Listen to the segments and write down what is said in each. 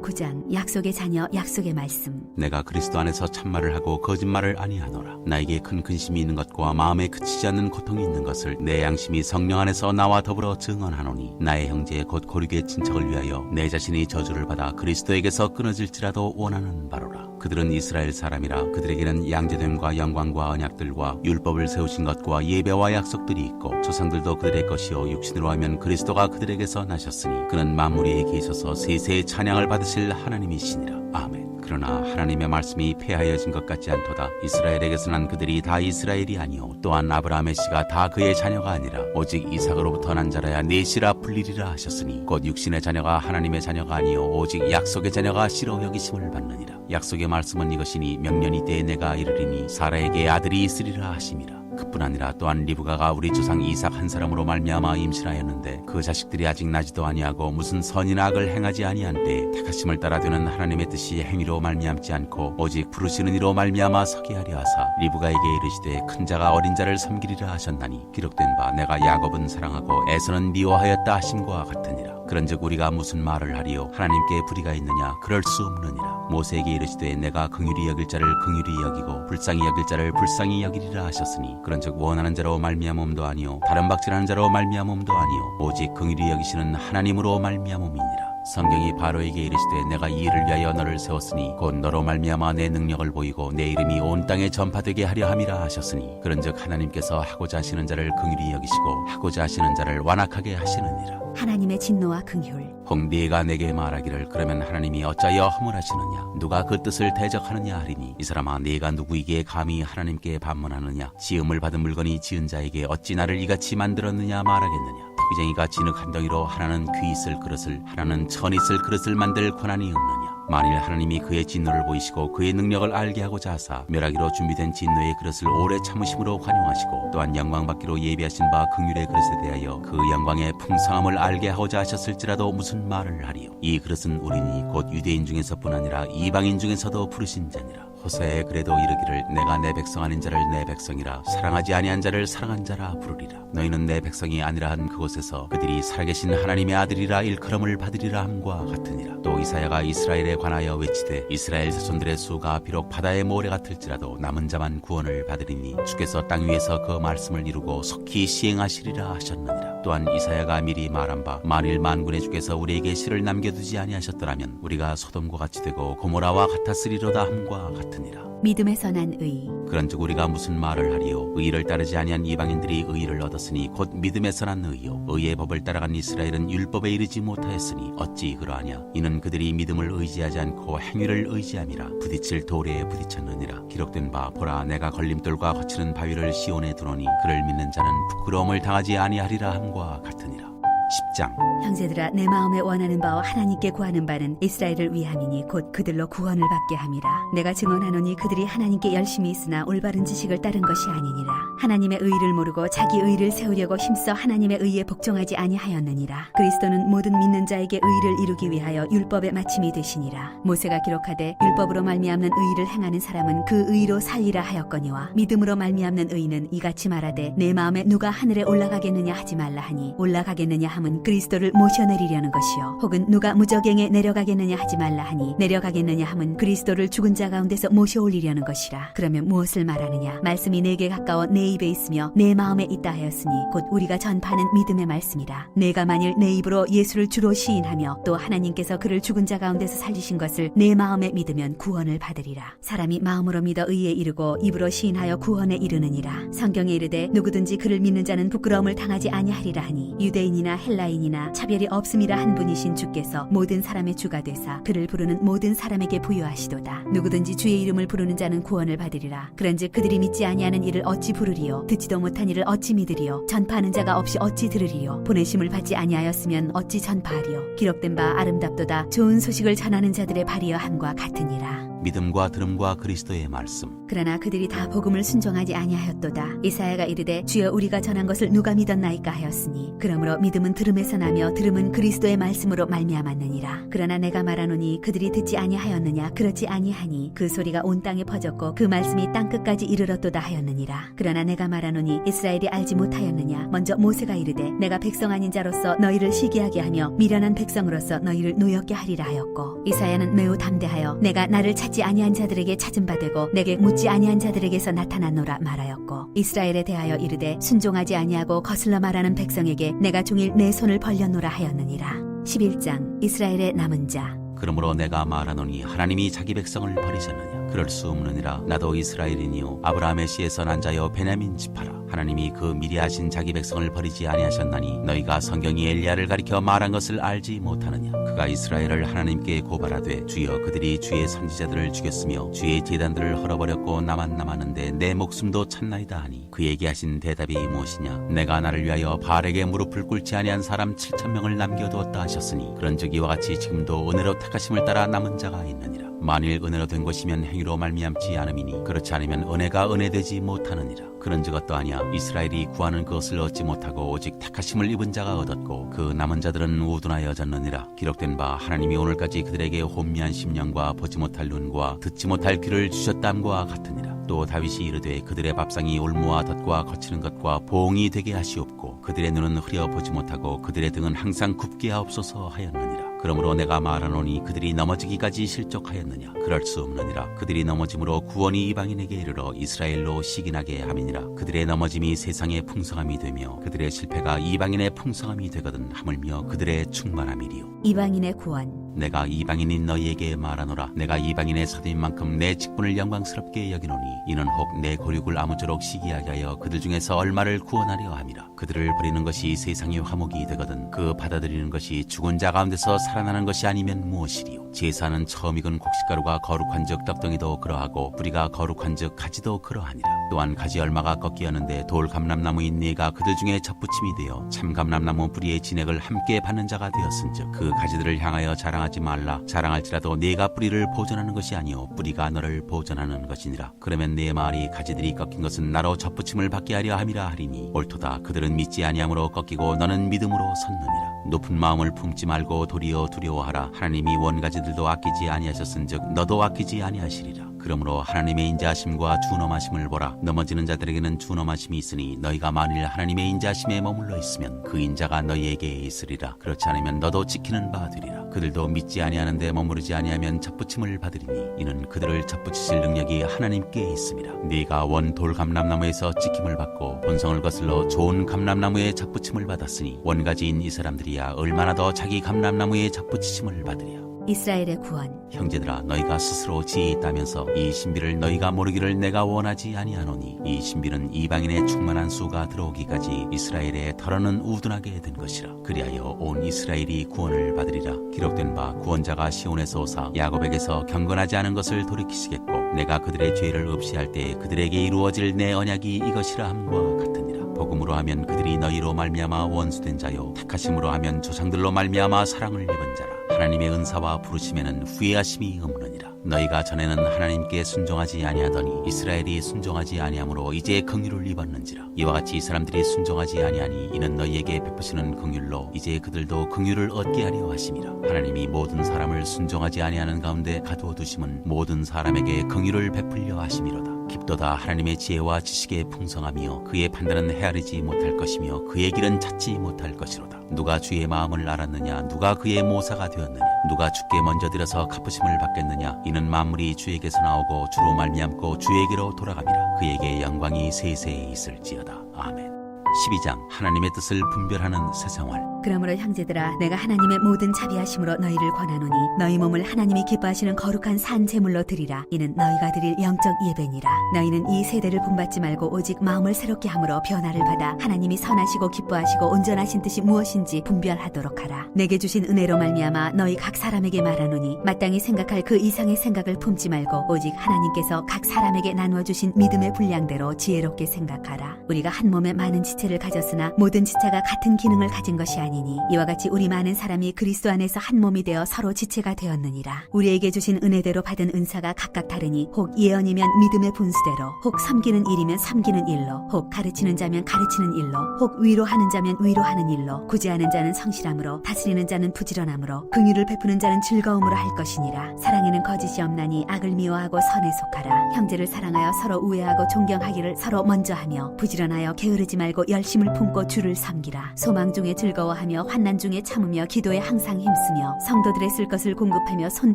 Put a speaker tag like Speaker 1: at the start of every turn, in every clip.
Speaker 1: 9장 약속의 자녀 약속의 말씀.
Speaker 2: 내가 그리스도 안에서 참말을 하고 거짓말을 아니하노라. 나에게 큰 근심이 있는 것과 마음에 그치지 않는 고통이 있는 것을 내 양심이 성령 안에서 나와 더불어 증언하노니 나의 형제 곧 고륙의 친척을 위하여 내 자신이 저주를 받아 그리스도에게서 끊어질지라도 원하는 바로라. 그들은 이스라엘 사람이라. 그들에게는 양제됨과 영광과 언약들과 율법을 세우신 것과 예배와 약속들이 있고 조상들도 그들의 것이요 육신으로 하면 그리스도가 그들에게서 나셨으니 그는 만물에 계셔서 세세의 찬양을 받으실 하나님이시니라. 아멘. 그러나 하나님의 말씀이 폐하여진 것 같지 않도다. 이스라엘에게서 난 그들이 다 이스라엘이 아니요 또한 아브라함의 씨가 다 그의 자녀가 아니라 오직 이삭으로부터 난 자라야 네 씨라 불리리라 하셨으니 곧 육신의 자녀가 하나님의 자녀가 아니요 오직 약속의 자녀가 씨로 여기심을 받느니라. 약속의 말씀은 이것이니 명년이 때에 내가 이르리니 사라에게 아들이 있으리라 하심이라. 그뿐 아니라 또한 리브가가 우리 조상 이삭 한 사람으로 말미암아 임신하였는데 그 자식들이 아직 나지도 아니하고 무슨 선이나 악을 행하지 아니한 때에 택하심을 따라 되는 하나님의 뜻이 행위로 말미암지 않고 오직 부르시는 이로 말미암아 서게 하려 하사 리브가에게 이르시되 큰 자가 어린 자를 섬기리라 하셨나니 기록된 바 내가 야곱은 사랑하고 에서는 미워하였다 하심과 같으니라. 그런즉 우리가 무슨 말을 하리요? 하나님께 불의가 있느냐? 그럴 수 없느니라. 모세에게 이르시되 내가 긍휼히 여길 자를 긍휼히 여기고 불쌍히 여길 자를 불쌍히 여기리라 하셨으니 그런즉 원하는 자로 말미암음도 아니요 다른 박질하는 자로 말미암음도 아니요 오직 긍휼히 여기시는 하나님으로 말미암음이니라. 성경이 바로에게 이르시되 내가 이 일을 위하여 너를 세웠으니 곧 너로 말미암아 내 능력을 보이고 내 이름이 온 땅에 전파되게 하려 함이라 하셨으니 그런즉 하나님께서 하고자 하시는 자를 긍휼히 여기시고 하고자 하시는 자를 완악하게 하시느니라.
Speaker 1: 하나님의 진노와 긍휼.
Speaker 2: 혹 네가 내게 말하기를 그러면 하나님이 어찌하여 허물하시느냐? 누가 그 뜻을 대적하느냐 하리니 이 사람아 네가 누구에게 감히 하나님께 반문하느냐? 지음을 받은 물건이 지은 자에게 어찌 나를 이같이 만들었느냐 말하겠느냐? 토기쟁이가 진흙 한 덩이로 하나는 귀 있을 그릇을 하나는 천 있을 그릇을 만들 권한이 없느냐? 만일 하나님이 그의 진노를 보이시고 그의 능력을 알게 하고자 하사 멸하기로 준비된 진노의 그릇을 오래 참으심으로 관용하시고 또한 영광받기로 예비하신 바 긍휼의 그릇에 대하여 그 영광의 풍성함을 알게 하고자 하셨을지라도 무슨 말을 하리요? 이 그릇은 우리니 곧 유대인 중에서뿐 아니라 이방인 중에서도 부르신 자니라. 호세에 그래도 이르기를 내가 내 백성 아닌 자를 내 백성이라 사랑하지 아니한 자를 사랑한 자라 부르리라. 너희는 내 백성이 아니라 한 그곳에서 그들이 살아계신 하나님의 아들이라 일컬음을 받으리라 함과 같으니라. 또 이사야가 이스라엘에 관하여 외치되 이스라엘 자손들의 수가 비록 바다의 모래 같을지라도 남은 자만 구원을 받으리니 주께서 땅 위에서 그 말씀을 이루고 속히 시행하시리라 하셨느니라. 또한 이사야가 미리 말한 바 만일 만군의 주께서 우리에게 씨를 남겨두지 아니하셨더라면 우리가 소돔과 같이 되고 고모라와 같았으리로다 함과 같으니라.
Speaker 1: 믿음에서 난 의.
Speaker 2: 그런즉 우리가 무슨 말을 하리요? 의를 따르지 아니한 이방인들이 의를 얻었으니 곧 믿음에서 난 의요. 의의 법을 따라간 이스라엘은 율법에 이르지 못하였으니 어찌 그러하냐? 이는 그들이 믿음을 의지하지 않고 행위를 의지함이라. 부딪힐 돌에 부딪혔느니라. 기록된 바 보라 내가 걸림돌과 거치는 바위를 시온에 두노니 그를 믿는 자는 부끄러움을 당하지 아니하리라 함과 같으니라. 10장.
Speaker 1: 형제들아 내 마음에 원하는 바와 하나님께 구하는 바는 이스라엘을 위함이니 곧 그들로 구원을 받게 함이라. 내가 증언하노니 그들이 하나님께 열심히 있으나 올바른 지식을 따른 것이 아니니라. 하나님의 의를 모르고 자기 의를 세우려고 힘써 하나님의 의에 복종하지 아니하였느니라. 그리스도는 모든 믿는 자에게 의를 이루기 위하여 율법의 마침이 되시니라. 모세가 기록하되 율법으로 말미암는 의를 행하는 사람은 그 의로 살리라 하였거니와 믿음으로 말미암는 의는 이같이 말하되 내 마음에 누가 하늘에 올라가겠느냐 하지 말라 하니 올라가겠느냐 함은 그리스도를 모셔내리려는 것이요 혹은 누가 무저갱에 내려가겠느냐 하지 말라 하니 내려가겠느냐 함은 그리스도를 죽은 자 가운데서 모셔올리려는 것이라. 그러면 무엇을 말하느냐? 말씀이 내게 가까워 내 입에 있으며 내 마음에 있다 하였으니 곧 우리가 전파하는 믿음의 말씀이라. 내가 만일 내 입으로 예수를 주로 시인하며 또 하나님께서 그를 죽은 자 가운데서 살리신 것을 내 마음에 믿으면 구원을 받으리라. 사람이 마음으로 믿어 의에 이르고 입으로 시인하여 구원에 이르느니라. 성경에 이르되 누구든지 그를 믿는 자는 부끄러움을 당하지 아니하리라 하니 유대인이나 헬라인이나 차별이 없음이라 한 분이신 주께서 모든 사람의 주가 되사 그를 부르는 모든 사람에게 부여하시도다. 누구든지 주의 이름을 부르는 자는 구원을 받으리라. 그런즉 그들이 믿지 아니하는 이를 어찌 부르리요? 듣지도 못한 이를 어찌 믿으리요? 전파하는 자가 없이 어찌 들으리요? 보내심을 받지 아니하였으면 어찌 전파하리요? 기록된 바 아름답도다 좋은 소식을 전하는 자들의 발이여 함과 같으니라.
Speaker 2: 믿음과 들음과 그리스도의 말씀.
Speaker 1: 그러나 그들이 다 복음을 순종하지 아니하였도다. 이사야가 이르되 주여 우리가 전한 것을 누가 믿었나이까 하였으니 그러므로 믿음은 들음에서 나며 들음은 그리스도의 말씀으로 말미암았느니라. 그러나 내가 말하노니 그들이 듣지 아니하였느냐? 그렇지 아니하니 그 소리가 온 땅에 퍼졌고 그 말씀이 땅 끝까지 이르렀도다 하였느니라. 그러나 내가 말하노니 이스라엘이 알지 못하였느냐? 먼저 모세가 이르되 내가 백성 아닌 자로서 너희를 시기하게 하며 미련한 백성으로서 너희를 노엽게 하리라 하였고, 이사야는 매우 담대하여 내가 나를 찾지 아니한 자들에게 찾은 바 되고 내게 묻지 아니한 자들에게서 나타났노라 말하였고, 이스라엘에 대하여 이르되 순종하지 아니하고 거슬러 말하는 백성에게 내가 종일 내 손을 벌렸노라 하였느니라. 11장 이스라엘의 남은 자.
Speaker 2: 그러므로 내가 말하노니 하나님이 자기 백성을 버리셨느냐? 그럴 수 없느니라. 나도 이스라엘이니요 아브라함의 씨에서 난 자여 베냐민 지파라. 하나님이 그 미리 하신 자기 백성을 버리지 아니하셨나니 너희가 성경이 엘리야를 가리켜 말한 것을 알지 못하느냐? 그가 이스라엘을 하나님께 고발하되 주여 그들이 주의 선지자들을 죽였으며 주의 제단들을 헐어버렸고 나만 남았는데 내 목숨도 찾나이다 하니 그에게 하신 대답이 무엇이냐? 내가 나를 위하여 바알에게 무릎을 꿇지 아니한 사람 7,000명을 남겨두었다 하셨으니 그런즉 이와 같이 지금도 은혜로 택하심을 따라 남은 자가 있느니라. 만일 은혜로 된 것이면 행위로 말미암지 않음이니 그렇지 않으면 은혜가 은혜되지 못하느니라. 그런즉 어떠하냐? 이스라엘이 구하는 그것을 얻지 못하고 오직 택하심을 입은 자가 얻었고 그 남은 자들은 우둔하여졌느니라. 기록된 바 하나님이 오늘까지 그들에게 혼미한 심령과 보지 못할 눈과 듣지 못할 귀를 주셨담과 같으니라. 또 다윗이 이르되 그들의 밥상이 올무와 덫과 거치는 것과 보응이 되게 하시옵고 그들의 눈은 흐려 보지 못하고 그들의 등은 항상 굽게 하옵소서 하였느니라. 그러므로 내가 말하노니 그들이 넘어지기까지 실족하였느냐? 그럴 수 없느니라. 그들이 넘어짐으로 구원이 이방인에게 이르러 이스라엘로 시기나게 함이니라. 그들의 넘어짐이 세상의 풍성함이 되며 그들의 실패가 이방인의 풍성함이 되거든 하물며 그들의 충만함이리요.
Speaker 1: 이방인의 구원.
Speaker 2: 내가 이방인인 너희에게 말하노라. 내가 이방인의 사도인 만큼 내 직분을 영광스럽게 여기노니 이는 혹 내 고륙을 아무쪼록 시기하게 하여 그들 중에서 얼마를 구원하려 함이라. 그들을 버리는 것이 세상의 화목이 되거든 그 받아들이는 것이 죽은 자 가운데서 살아나는 것이 아니면 무엇이리요? 제사는 처음 익은 곡식가루가 거룩한즉 떡덩이도 그러하고 뿌리가 거룩한즉 가지도 그러하니라. 또한 가지 얼마가 꺾이었는데 돌 감람나무인 네가 그들 중에 접붙임이 되어 참 감람나무 뿌리의 진액을 함께 받는 자가 되었은즉 그 가지들을 향하여 자랑하지 말라. 자랑할지라도 네가 뿌리를 보존하는 것이 아니요 뿌리가 너를 보존하는 것이니라. 그러면 네 말이 가지들이 꺾인 것은 나로 접붙임을 받게 하려 함이라 하리니 옳도다. 그들은 믿지 아니함으로 꺾이고 너는 믿음으로 섰느니라. 높은 마음을 품지 말고 도리어 두려워하라. 하나님이 원가지들도 아끼지 아니하셨은즉 너도 아끼지 아니하시리라. 그러므로 하나님의 인자하심과 준엄하심을 보라. 넘어지는 자들에게는 준엄하심이 있으니 너희가 만일 하나님의 인자하심에 머물러 있으면 그 인자가 너희에게 있으리라. 그렇지 않으면 너도 지키는 바 되리라. 그들도 믿지 아니하는데 머무르지 아니하면 접붙임을 받으리니 이는 그들을 접붙이실 능력이 하나님께 있음이라. 네가 원 돌 감람나무에서 찍힘을 받고 본성을 거슬러 좋은 감람나무에 접붙임을 받았으니 원가지인 이 사람들이야 얼마나 더 자기 감람나무에 접붙이심을 받으랴.
Speaker 1: 이스라엘의 구원.
Speaker 2: 형제들아 너희가 스스로 지혜 있다면서 이 신비를 너희가 모르기를 내가 원하지 아니하노니 이 신비는 이방인의 충만한 수가 들어오기까지 이스라엘에 털어는 우둔하게 된 것이라. 그리하여 온 이스라엘이 구원을 받으리라. 기록된 바 구원자가 시온에서 오사 야곱에게서 경건하지 않은 것을 돌이키시겠고 내가 그들의 죄를 없이할 때 그들에게 이루어질 내 언약이 이것이라 함과 같으니라. 복음으로 하면 그들이 너희로 말미암아 원수된 자요 택하심으로 하면 조상들로 말미암아 사랑을 입은 자라. 하나님의 은사와 부르심에는 후회하심이 없느니라. 너희가 전에는 하나님께 순종하지 아니하더니 이스라엘이 순종하지 아니하므로 이제 긍휼을 입었는지라. 이와 같이 이 사람들이 순종하지 아니하니 이는 너희에게 베푸시는 긍휼로 이제 그들도 긍휼을 얻게 하려 하심이라. 하나님이 모든 사람을 순종하지 아니하는 가운데 가두어 두심은 모든 사람에게 긍휼을 베풀려 하심이로다. 깊도다. 하나님의 지혜와 지식의 풍성함이요 그의 판단은 헤아리지 못할 것이며 그의 길은 찾지 못할 것이로다. 누가 주의 마음을 알았느냐? 누가 그의 모사가 되었느냐? 누가 주께 먼저 들어서 갚으심을 받겠느냐? 이는 만물이 주에게서 나오고 주로 말미암고 주에게로 돌아갑니다. 그에게 영광이 세세에 있을지어다. 아멘. 12장 하나님의 뜻을 분별하는 새 생활.
Speaker 1: 그러므로 형제들아 내가 하나님의 모든 자비하심으로 너희를 권하노니 너희 몸을 하나님이 기뻐하시는 거룩한 산 제물로 드리라. 이는 너희가 드릴 영적 예배니라. 너희는 이 세대를 본받지 말고 오직 마음을 새롭게 함으로 변화를 받아 하나님이 선하시고 기뻐하시고 온전하신 뜻이 무엇인지 분별하도록 하라. 내게 주신 은혜로 말미암아 너희 각 사람에게 말하노니 마땅히 생각할 그 이상의 생각을 품지 말고 오직 하나님께서 각 사람에게 나누어 주신 믿음의 분량대로 지혜롭게 생각하라. 우리가 한 몸에 많은 지체를 가졌으나 모든 지체가 같은 기능을 가진 것이 아니라 아니니 이와 같이 우리 많은 사람이 그리스도 안에서 한 몸이 되어 서로 지체가 되었느니라. 우리에게 주신 은혜대로 받은 은사가 각각 다르니 혹 예언이면 믿음의 분수대로, 혹 섬기는 일이면 섬기는 일로, 혹 가르치는 자면 가르치는 일로, 혹 위로하는 자면 위로하는 일로, 구제하는 자는 성실함으로, 다스리는 자는 부지런함으로, 긍휼을 베푸는 자는 즐거움으로 할 것이니라. 사랑에는 거짓이 없나니 악을 미워하고 선에 속하라. 형제를 사랑하여 서로 우애하고 존경하기를 서로 먼저 하며, 부지런하여 게으르지 말고 열심을 품고 주를 섬기라. 소망 중에 즐거워하며 환난 중에 참으며 기도에 항상 힘쓰며 성도들의 쓸 것을 공급하며 손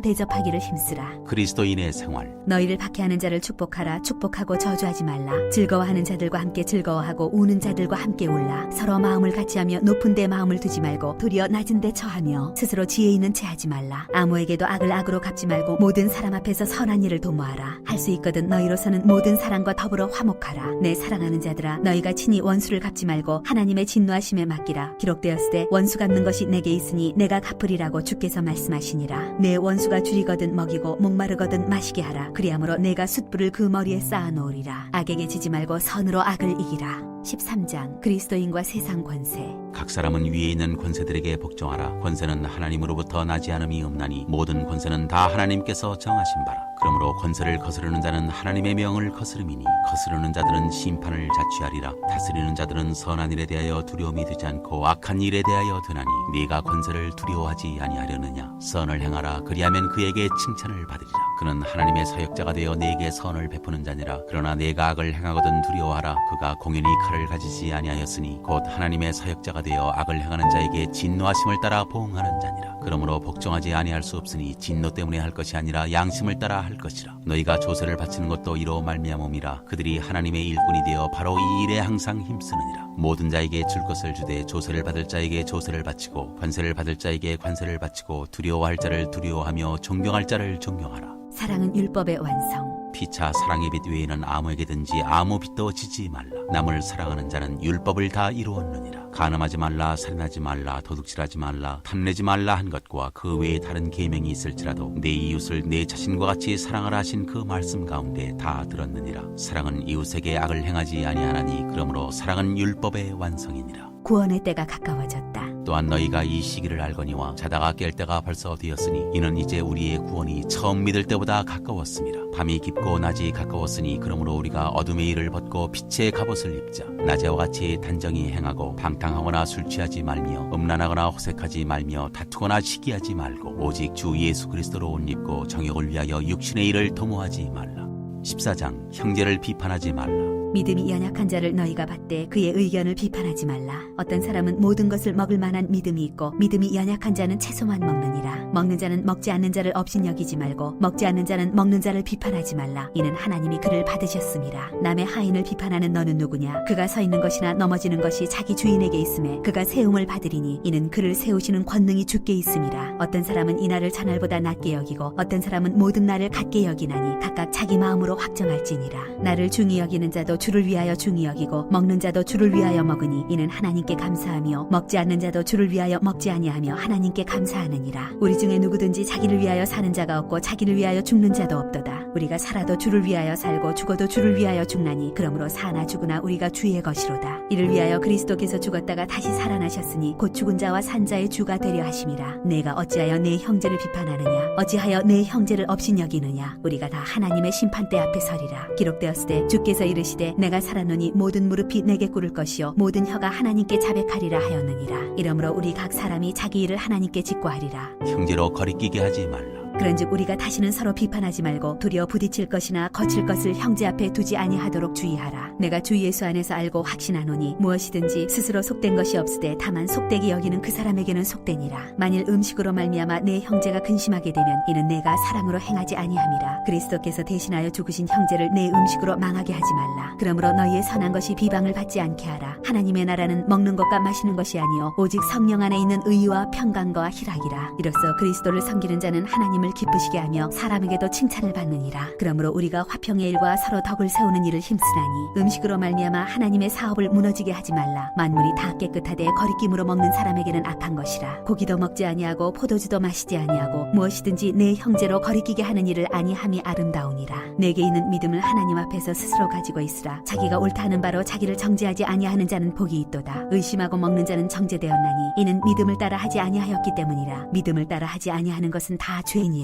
Speaker 1: 대접하기를 힘쓰라.
Speaker 2: 그리스도인의 생활.
Speaker 1: 너희를 박해하는 자를 축복하라. 축복하고 저주하지 말라. 즐거워하는 자들과 함께 즐거워하고 우는 자들과 함께 울라. 서로 마음을 같이하며 높은 데 마음을 두지 말고 도리어 낮은 데 처하며 스스로 지혜 있는 채 하지 말라. 아무에게도 악을 악으로 갚지 말고 모든 사람 앞에서 선한 일을 도모하라. 할 수 있거든 너희로서는 모든 사람과 더불어 화목하라. 내 사랑하는 자들아, 너희가 친히 원수를 갚지 말고 하나님의 진노하심에 맡기라. 기록되었으되 원수 갚는 것이 내게 있으니 내가 갚으리라고 주께서 말씀하시니라. 내 원수가 줄이거든 먹이고 목마르거든 마시게 하라. 그리함으로 내가 숯불을 그 머리에 쌓아 놓으리라. 악에게 지지 말고 선으로 악을 이기라. 13장 그리스도인과 세상 권세.
Speaker 2: 각 사람은 위에 있는 권세들에게 복종하라. 권세는 하나님으로부터 나지 않음이 없나니 모든 권세는 다 하나님께서 정하신 바라. 그러므로 권세를 거스르는 자는 하나님의 명을 거스름이니 거스르는 자들은 심판을 자취하리라. 다스리는 자들은 선한 일에 대하여 두려움이 되지 않고 악한 일에 대하여 드나니 네가 권세를 두려워하지 아니하려느냐. 선을 행하라. 그리하면 그에게 칭찬을 받으리라. 그는 하나님의 사역자가 되어 네게 선을 베푸는 자니라. 그러나 네가 악을 행하거든 두려워하라. 그가 공연히 칼을 가지지 아니하였으니 곧 하나님의 사역자가 되어 악을 행하는 자에게 진노하심을 따라 보응하는 자니라. 그러므로 복종하지 아니할 수 없으니 진노 때문에 할 것이 아니라 양심을 따라 할 것이라. 너희가 조세를 바치는 것도 이로 말미암음이라. 그들이 하나님의 일꾼이 되어 바로 이 일에 항상 힘쓰느니라. 모든 자에게 줄 것을 주되 조세를 받을 자에게 조세를 바치고 관세를 받을 자에게 관세를 바치고 두려워할 자를 두려워하며 존경할 자를 존경하라.
Speaker 1: 사랑은 율법의 완성.
Speaker 2: 피차 사랑의 빛 외에는 아무에게든지 아무 빛도 지지 말라. 남을 사랑하는 자는 율법을 다 이루었느니라. 간음하지 말라, 살인하지 말라, 도둑질하지 말라, 탐내지 말라 한 것과 그 외에 다른 계명이 있을지라도 내 이웃을 내 자신과 같이 사랑하라 하신 그 말씀 가운데 다 들었느니라. 사랑은 이웃에게 악을 행하지 아니하나니 그러므로 사랑은 율법의 완성이니라.
Speaker 1: 구원의 때가 가까워졌다.
Speaker 2: 또한 너희가 이 시기를 알거니와 자다가 깰 때가 벌써 되었으니 이는 이제 우리의 구원이 처음 믿을 때보다 가까웠습니다. 밤이 깊고 낮이 가까웠으니 그러므로 우리가 어둠의 일을 벗고 빛의 갑옷을 입자. 낮에와 같이 단정히 행하고 방탕하거나 술 취하지 말며 음란하거나 호색하지 말며 다투거나 시기하지 말고 오직 주 예수 그리스도로 옷 입고 정욕을 위하여 육신의 일을 도모하지 말라. 14장 형제를 비판하지 말라.
Speaker 1: 믿음이 연약한 자를 너희가 받되 그의 의견을 비판하지 말라. 어떤 사람은 모든 것을 먹을 만한 믿음이 있고 믿음이 연약한 자는 채소만 먹느니라. 먹는 자는 먹지 않는 자를 업신여기지 말고 먹지 않는 자는 먹는 자를 비판하지 말라. 이는 하나님이 그를 받으셨습니다. 남의 하인을 비판하는 너는 누구냐? 그가 서 있는 것이나 넘어지는 것이 자기 주인에게 있음에 그가 세움을 받으리니 이는 그를 세우시는 권능이 주께 있음이라. 어떤 사람은 이 날을 저날보다 낮게 여기고 어떤 사람은 모든 날을 같게 여기나니 각각 자기 마음으로 확정할지니라. 나를 중히 여기는 자도 주를 위하여 중히 여기고 먹는 자도 주를 위하여 먹으니 이는 하나님께 감사하며 먹지 않는 자도 주를 위하여 먹지 아니하며 하나님께 감사하느니라. 우리 중에 누구든지 자기를 위하여 사는 자가 없고 자기를 위하여 죽는 자도 없도다. 우리가 살아도 주를 위하여 살고 죽어도 주를 위하여 죽나니 그러므로 사나 죽으나 우리가 주의 것이로다. 이를 위하여 그리스도께서 죽었다가 다시 살아나셨으니 곧 죽은 자와 산 자의 주가 되려 하심이라. 내가 어찌하여 내 형제를 비판하느냐? 어찌하여 내 형제를 업신여기느냐? 우리가 다 하나님의 심판대 앞에 서리라. 기록되었으되 주께서 이르시되 내가 살았노니 모든 무릎이 내게 꿇을 것이요 모든 혀가 하나님께 자백하리라 하였느니라. 이러므로 우리 각 사람이 자기 일을 하나님께 직고하리라.
Speaker 2: 형제로 거리끼게 하지 말라.
Speaker 1: 그런즉 우리가 다시는 서로 비판하지 말고 도리어 부딪힐 것이나 거칠 것을 형제 앞에 두지 아니하도록 주의하라. 내가 주 예수 안에서 알고 확신하노니 무엇이든지 스스로 속된 것이 없으되 다만 속되게 여기는 그 사람에게는 속되니라. 만일 음식으로 말미암아 내 형제가 근심하게 되면 이는 내가 사랑으로 행하지 아니함이라. 그리스도께서 대신하여 죽으신 형제를 내 음식으로 망하게 하지 말라. 그러므로 너희의 선한 것이 비방을 받지 않게 하라. 하나님의 나라는 먹는 것과 마시는 것이 아니요 오직 성령 안에 있는 의와 평강과 희락이라. 이로써 그리스도를 섬기는 자는 하나님을 하나님을 기쁘시게 하며 사람에게도 칭찬을 받느니라. 그러므로 우리가 화평의 일과 서로 덕을 세우는 일을 힘쓰나니 음식으로 말미암아 하나님의 사업을 무너지게 하지 말라. 만물이 다 깨끗하되 거리낌으로 먹는 사람에게는 악한 것이라. 고기도 먹지 아니하고 포도주도 마시지 아니하고 무엇이든지 내 형제로 거리끼게 하는 일을 아니함이 아름다우니라. 내게 있는 믿음을 하나님 앞에서 스스로 가지고 있으라. 자기가 옳다 하는 바로 자기를 정죄하지 아니하는 자는 복이 있도다. 의심하고 먹는 자는 정죄되었나니 이는 믿음을 따라 하지 아니하였기 때문이라. 믿음을 따라 하지 아니하는 것은 다 죄니라.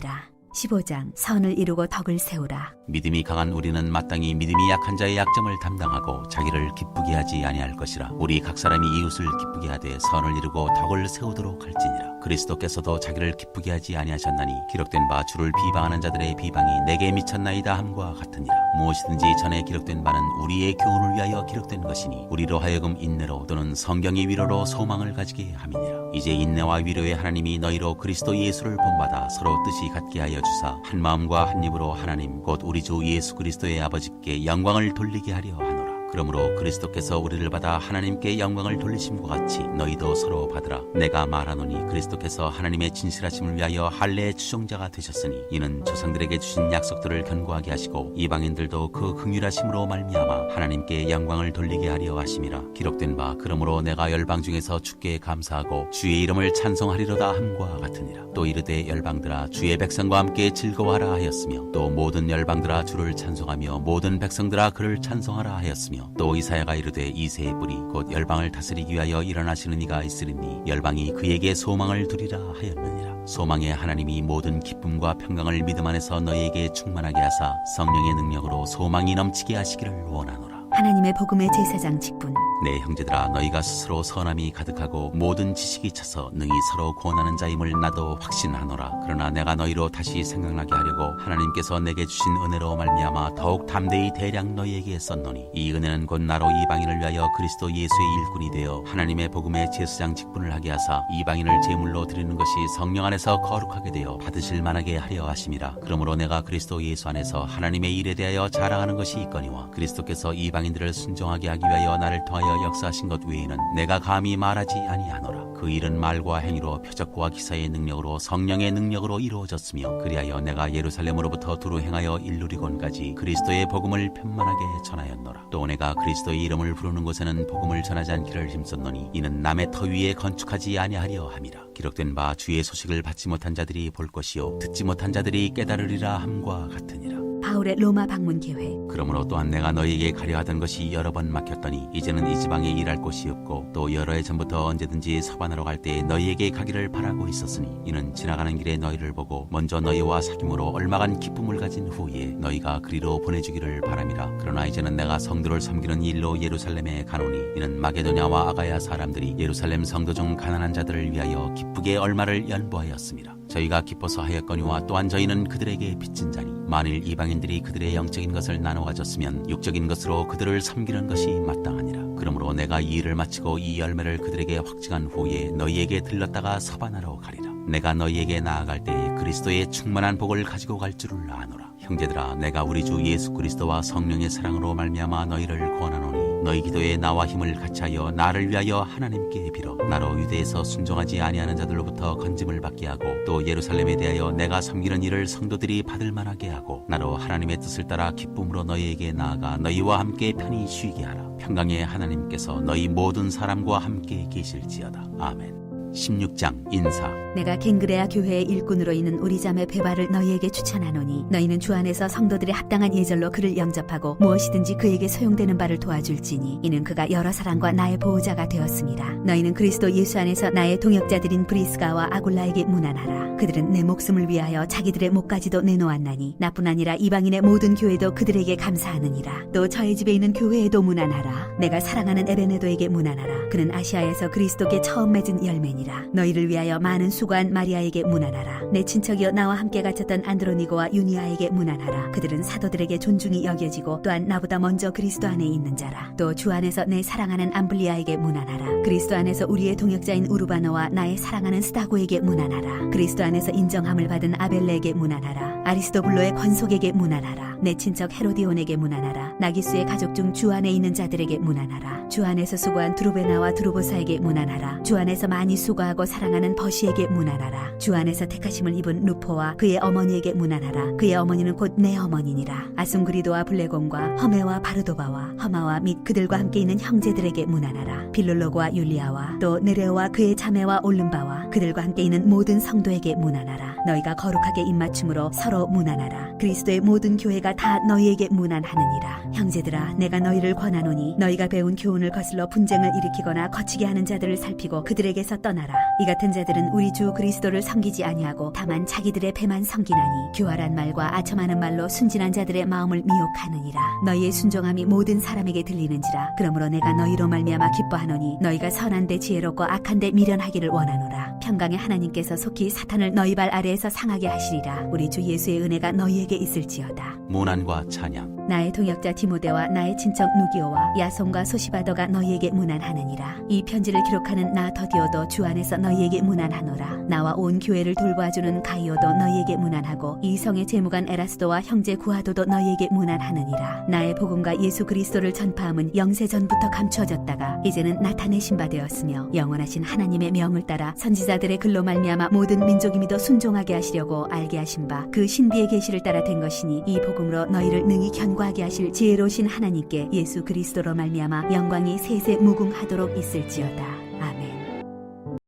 Speaker 1: 15장 선을 이루고 덕을 세우라.
Speaker 2: 믿음이 강한 우리는 마땅히 믿음이 약한 자의 약점을 담당하고 자기를 기쁘게 하지 아니할 것이라. 우리 각 사람이 이웃을 기쁘게 하되 선을 이루고 덕을 세우도록 할지니라. 그리스도께서도 자기를 기쁘게 하지 아니하셨나니 기록된 바 주를 비방하는 자들의 비방이 내게 미쳤나이다 함과 같으니라. 무엇이든지 전에 기록된 바는 우리의 교훈을 위하여 기록된 것이니 우리로 하여금 인내로 또는 성경의 위로로 소망을 가지게 함이니라. 이제 인내와 위로의 하나님이 너희로 그리스도 예수를 본받아 서로 뜻이 같게 하여 주사 한 마음과 한 입으로 하나님 곧 우리 주 예수 그리스도의 아버지께 영광을 돌리게 하려 하노라. 그러므로 그리스도께서 우리를 받아 하나님께 영광을 돌리심과 같이 너희도 서로 받으라. 내가 말하노니 그리스도께서 하나님의 진실하심을 위하여 할례의 추종자가 되셨으니 이는 조상들에게 주신 약속들을 견고하게 하시고 이방인들도 그 긍휼하심으로 말미암아 하나님께 영광을 돌리게 하려 하심이라. 기록된 바 그러므로 내가 열방 중에서 주께 감사하고 주의 이름을 찬송하리로다 함과 같으니라. 또 이르되 열방들아 주의 백성과 함께 즐거워하라 하였으며 또 모든 열방들아 주를 찬송하며 모든 백성들아 그를 찬송하라 하였으며 또 이사야가 이르되 이새의 뿌리 곧 열방을 다스리기 위하여 일어나시는 이가 있으리니 열방이 그에게 소망을 두리라 하였느니라. 소망의 하나님이 모든 기쁨과 평강을 믿음 안에서 너희에게 충만하게 하사 성령의 능력으로 소망이 넘치게 하시기를 원하노라.
Speaker 1: 하나님의 복음의 제사장 직분.
Speaker 2: 내 형제들아 너희가 스스로 선함이 가득하고 모든 지식이 차서 능히 서로 구원하는 자임을 나도 확신하노라. 그러나 내가 너희로 다시 생각나게 하려고 하나님께서 내게 주신 은혜로 말미암아 더욱 담대히 대량 너희에게 썼노니 이 은혜는 곧 나로 이방인을 위하여 그리스도 예수의 일꾼이 되어 하나님의 복음의 제사장 직분을 하게 하사 이방인을 제물로 드리는 것이 성령 안에서 거룩하게 되어 받으실 만하게 하려 하심이라. 그러므로 내가 그리스도 예수 안에서 하나님의 일에 대하여 자랑하는 것이 있거니와 그리스도께서 이방인들을 순종하게 하기 위하여 나를 통하여 역사하신 것 외에는 내가 감히 말하지 아니하노라. 그 일은 말과 행위로 표적과 기사의 능력으로 성령의 능력으로 이루어졌으며 그리하여 내가 예루살렘으로부터 두루 행하여 일루리곤까지 그리스도의 복음을 편만하게 전하였노라. 또 내가 그리스도의 이름을 부르는 곳에는 복음을 전하지 않기를 힘썼노니 이는 남의 터 위에 건축하지 아니하려 함이라. 기록된 바 주의 소식을 받지 못한 자들이 볼 것이요 듣지 못한 자들이 깨달으리라 함과 같으니라.
Speaker 1: 바울의 로마 방문 계획.
Speaker 2: 그러므로 또한 내가 너희에게 가려 하던 것이 여러 번 막혔더니 이제는 이 지방에 일할 곳이 없고 또 여러 해 전부터 언제든지 서반하러 갈 때 너희에게 가기를 바라고 있었으니 이는 지나가는 길에 너희를 보고 먼저 너희와 사귐으로 얼마간 기쁨을 가진 후에 너희가 그리로 보내주기를 바람이라. 그러나 이제는 내가 성도를 섬기는 일로 예루살렘에 가노니 이는 마게도냐와 아가야 사람들이 예루살렘 성도 중 가난한 자들을 위하여 기쁘게 얼마를 연보하였습니다. 저희가 기뻐서 하였거니와 또한 저희는 그들에게 빚진 자니 만일 이방인들이 그들의 영적인 것을 나눠 가졌으면 육적인 것으로 그들을 섬기는 것이 마땅하니라. 그러므로 내가 이 일을 마치고 이 열매를 그들에게 확증한 후에 너희에게 들렀다가 서반하러 가리라. 내가 너희에게 나아갈 때에 그리스도의 충만한 복을 가지고 갈 줄을 아노라. 형제들아 내가 우리 주 예수 그리스도와 성령의 사랑으로 말미암아 너희를 권하노니 너희 기도에 나와 힘을 같이하여 나를 위하여 하나님께 빌어 나로 유대에서 순종하지 아니하는 자들로부터 건짐을 받게 하고 또 예루살렘에 대하여 내가 섬기는 일을 성도들이 받을 만하게 하고 나로 하나님의 뜻을 따라 기쁨으로 너희에게 나아가 너희와 함께 편히 쉬게 하라. 평강의 하나님께서 너희 모든 사람과 함께 계실지어다. 아멘. 16장 인사.
Speaker 1: 내가 갱그레아 교회의 일꾼으로 있는 우리 자매 베바를 너희에게 추천하노니 너희는 주 안에서 성도들의 합당한 예절로 그를 영접하고 무엇이든지 그에게 소용되는 바를 도와줄지니 이는 그가 여러 사람과 나의 보호자가 되었습니다. 너희는 그리스도 예수 안에서 나의 동역자들인 브리스가와 아굴라에게 문안하라. 그들은 내 목숨을 위하여 자기들의 목까지도 내놓았나니 나뿐 아니라 이방인의 모든 교회도 그들에게 감사하느니라. 또 저의 집에 있는 교회에도 문안하라. 내가 사랑하는 에베네도에게 문안하라. 그는 아시아에서 그리스도께 처음 맺은 열매니라. 너희를 위하여 많은 수고한 마리아에게 문안하라. 내 친척이여 나와 함께 갇혔던 안드로니고와 유니아에게 문안하라. 그들은 사도들에게 존중이 여겨지고 또한 나보다 먼저 그리스도 안에 있는 자라. 또 주 안에서 내 사랑하는 암블리아에게 문안하라. 그리스도 안에서 우리의 동역자인 우르바노와 나의 사랑하는 스다고에게 문안하라. 그리스도 안에서 인정함을 받은 아벨레에게 문안하라. 아리스도블로의 권속에게 문안하라. 내 친척 헤로디온에게 문안하라. 나기수의 가족 중 주 안에 있는 자들에게 문안하라. 주 안에서 수고한 두루베나와 두루보사에게 문안하라. 주 안에서 많이 수고하고 사랑하는 버시에게 문안하라. 주 안에서 택하심을 입은 루포와 그의 어머니에게 문안하라. 그의 어머니는 곧 내 어머니니라. 아순그리도와 블레곤과 허메와 바르도바와 허마와 및 그들과 함께 있는 형제들에게 문안하라. 빌롤로고와 율리아와 또 느레오와 그의 자매와 올름바와 그들과 함께 있는 모든 성도에게 문안하라. 너희가 거룩하게 입맞춤으로 서로 문안하라. 그리스도의 모든 교회가 다 너희에게 문안하느니라. 형제들아, 내가 너희를 권하노니 너희가 배운 교훈을 거슬러 분쟁을 일으키거나 거치게 하는 자들을 살피고 그들에게서 떠나라. 이 같은 자들은 우리 주 그리스도를 섬기지 아니하고 다만 자기들의 배만 섬기나니 교활한 말과 아첨하는 말로 순진한 자들의 마음을 미혹하느니라. 너희의 순종함이 모든 사람에게 들리는지라. 그러므로 내가 너희로 말미암아 기뻐하노니 너희가 선한데 지혜롭고 악한데 미련하기를 원하노라. 평강의 하나님께서 속히 사탄을 너희 발 아래에서 상하게 하시리라. 우리 주 예수의 은혜가 너희에게 있을지어다.
Speaker 2: 문안과 찬양.
Speaker 1: 나의 동역자 디모데와 나의 친척 누기오와 야손과 소시바더가 너희에게 문안하느니라. 이 편지를 기록하는 나 더디오도 주 안에서 너희에게 문안하노라. 나와 온 교회를 돌보아주는 가이오도 너희에게 문안하고 이 성의 재무관 에라스도와 형제 구하도도 너희에게 문안하느니라. 나의 복음과 예수 그리스도를 전파함은 영세 전부터 감추어졌다가 이제는 나타내신 바 되었으며 영원하신 하나님의 명을 따라 선지자들의 글로 말미암아 모든 민족이 믿어 순종하게 하시려고 알게 하신 바 그 신비의 계시를 따라 된 것이니 이 복음으로 너희를 능히 견고하게 하실 지혜로우신 하나님께 예수 그리스도로 말미암아 영광이 세세 무궁하도록 있을지어다.